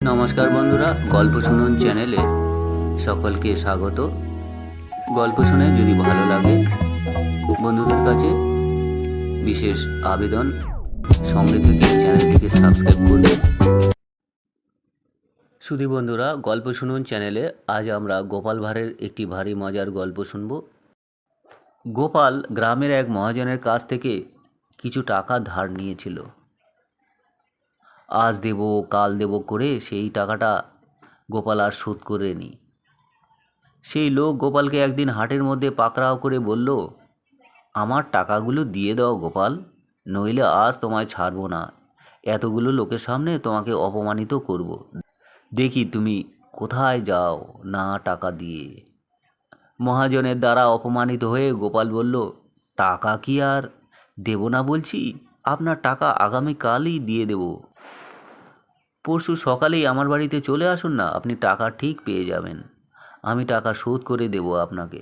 নমস্কার বন্ধুরা, গল্প শুনুন চ্যানেলে সকলকে স্বাগত। গল্প শুনে যদি ভালো লাগে বন্ধুদের কাছে বিশেষ আবেদন, সঙ্গে থেকে চ্যানেলটিকে সাবস্ক্রাইব করবে। শুধু বন্ধুরা, গল্প শুনুন চ্যানেলে আজ আমরা গোপাল ভাঁড়ের একটি ভারী মজার গল্প শুনব। গোপাল গ্রামের এক মহাজনের কাছ থেকে কিছু টাকা ধার নিয়েছিল। আজ দেব কাল দেব করে সেই টাকাটা গোপাল আর শোধ করেনি। সেই লোক গোপালকে একদিন হাটের মধ্যে পাকড়াও করে বলল, আমার টাকাগুলো দিয়ে দাও গোপাল, নইলে আজ তোমায় ছাড়বো না। এতগুলো লোকের সামনে তোমাকে অপমানিত করব। দেখি তুমি কোথায় যাও না টাকা দিয়ে। মহাজনের দ্বারা অপমানিত হয়ে গোপাল বলল, টাকা কি আর দেব না বলছি? আপনার টাকা আগামীকালই দিয়ে দেব। পরশু সকালেই আমার বাড়িতে চলে আসুন না, আপনি টাকা ঠিক পেয়ে যাবেন। আমি টাকা শোধ করে দেব আপনাকে।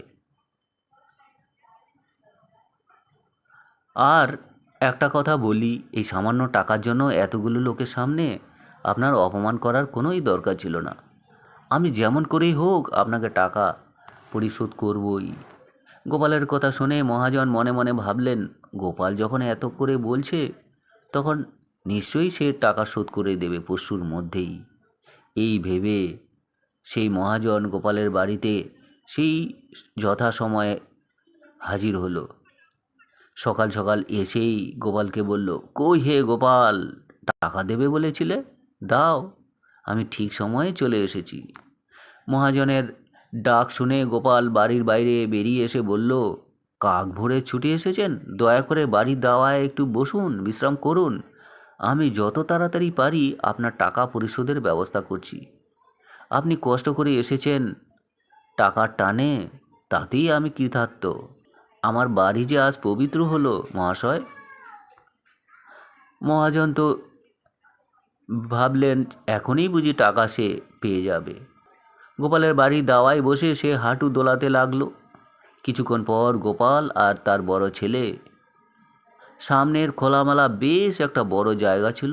আর একটা কথা বলি, এই সামান্য টাকার জন্য এতগুলো লোকের সামনে আপনার অপমান করার কোনোই দরকার ছিল না। আমি যেমন করেই হোক আপনাকে টাকা পরিশোধ করবই। গোপালের কথা শুনে মহাজন মনে মনে ভাবলেন, গোপাল যখন এত করে বলছে তখন নিশ্চয়ই সে টাকা শোধ করে দেবে পরশুর মধ্যেই। এই ভেবে সেই মহাজন গোপালের বাড়িতে সেই যথাসময়ে হাজির হলো। সকাল সকাল এসেই গোপালকে বলল, কই হে গোপাল, টাকা দেবে বলেছিলে, দাও, আমি ঠিক সময়ে চলে এসেছি। মহাজনের ডাক শুনে গোপাল বাড়ির বাইরে বেরিয়ে এসে বলল, কাক ভোরে ছুটে এসেছেন, দয়া করে বাড়ির দাওয়ায় একটু বসুন, বিশ্রাম করুন। আমি যত তাড়াতাড়ি পারি আপনার টাকা পরিশোধের ব্যবস্থা করছি। আপনি কষ্ট করে এসেছেন টাকার টানে, তাতেই আমি কৃতার্থ। আমার বাড়ি যে আজ পবিত্র হলো মহাশয়। মহাজন তো ভাবলেন এখনই বুঝি টাকা সে পেয়ে যাবে। গোপালের বাড়ির দাওয়ায় বসে সে হাঁটু দোলাতে লাগলো। কিছুক্ষণ পর গোপাল আর তার বড় ছেলে, সামনের খোলামেলা বেশ একটা বড় জায়গা ছিল,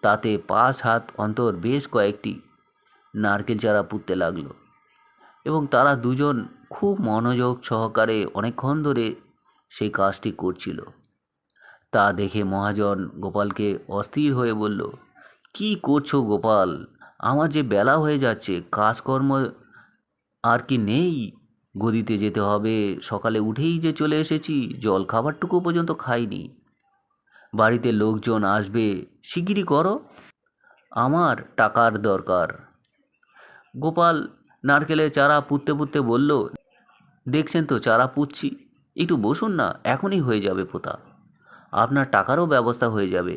তাতে 5 হাত অন্তর বেশ কয়েকটি নারকেল চারা পুঁততে লাগলো এবং তারা দুজন খুব মনোযোগ সহকারে অনেকক্ষণ ধরে সেই কাজটি করছিল। তা দেখে মহাজন গোপালকে অস্থির হয়ে বলল, কি করছো গোপাল, আমার যে বেলা হয়ে যাচ্ছে, কাজকর্ম আর কি নেই? গদিতে যেতে হবে, সকালে উঠেই যে চলে এসেছি, জল খাবারটুকু পর্যন্ত খাইনি। বাড়িতে লোকজন আসবে, শিগগিরই করো, আমার টাকার দরকার। গোপাল নারকেলের চারা পুঁততে পুঁততে বলল, দেখছেন তো চারা পুঁতছি, একটু বসুন না, এখনই হয়ে যাবে পোতা, আপনার টাকারও ব্যবস্থা হয়ে যাবে।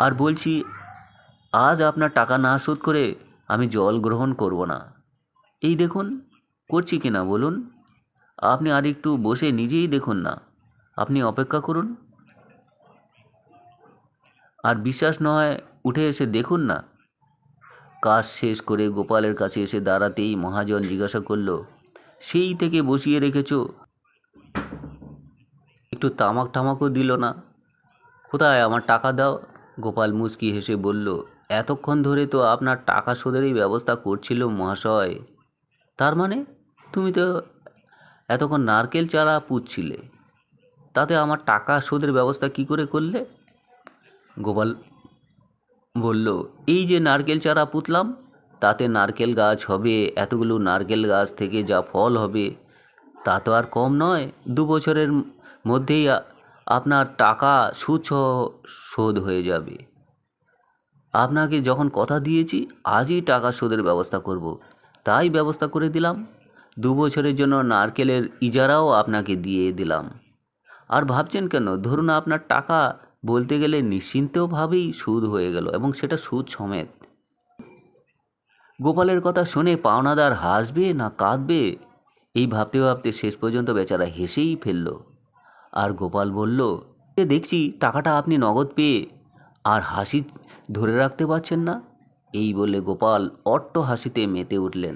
আর বলছি, আজ আপনার টাকা না শোধ করে আমি জল গ্রহণ করব না। এই দেখুন করছি কিনা বলুন। আপনি আর একটু বসে নিজেই দেখুন না, আপনি অপেক্ষা করুন। আর বিশ্বাস নয় উঠে এসে দেখুন না। কাজ শেষ করে গোপালের কাছে এসে দাঁড়াতেই মহাজন জিজ্ঞাসা করল, সেই থেকে বসিয়ে রেখেছ, একটু তামাক টামাকও দিল না, কোথায় আমার টাকা দাও? গোপাল মুচকি হেসে বলল, এতক্ষণ ধরে তো আপনার টাকা শোধেরই ব্যবস্থা করছিল মহাশয়। তার মানে তুমি তো এতক্ষণ নারকেল চারা পুঁতছিলে, তাতে আমার টাকা শোধের ব্যবস্থা কি করে করলে? গোপাল বলল, এই যে নারকেল চারা পুঁতলাম, তাতে নারকেল গাছ হবে, এতগুলো নারকেল গাছ থেকে যা ফল হবে তা তো আর কম নয়। 2 বছরের মধ্যেই আপনার টাকা সুদসহ শোধ হয়ে যাবে। আপনাকে যখন কথা দিয়েছি আজই টাকা শোধের ব্যবস্থা করব, তাই ব্যবস্থা করে দিলাম। 2 বছরের জন্য নারকেলের ইজারাও আপনাকে দিয়ে দিলাম। আর ভাবছেন কেন? ধরুন আপনার টাকা বলতে গেলে নিশ্চিন্তভাবেই সুদ হয়ে গেল, এবং সেটা সুদ সমেত। গোপালের কথা শুনে পাওনাদার হাসবে না কাঁদবে, এই ভাবতে ভাবতে শেষ পর্যন্ত বেচারা হেসেই ফেলল। আর গোপাল বলল, দেখছি টাকাটা আপনি নগদ পেয়ে আর হাসি ধরে রাখতে পারছেন না। এই বলে গোপাল অট্ট হাসিতে মেতে উঠলেন।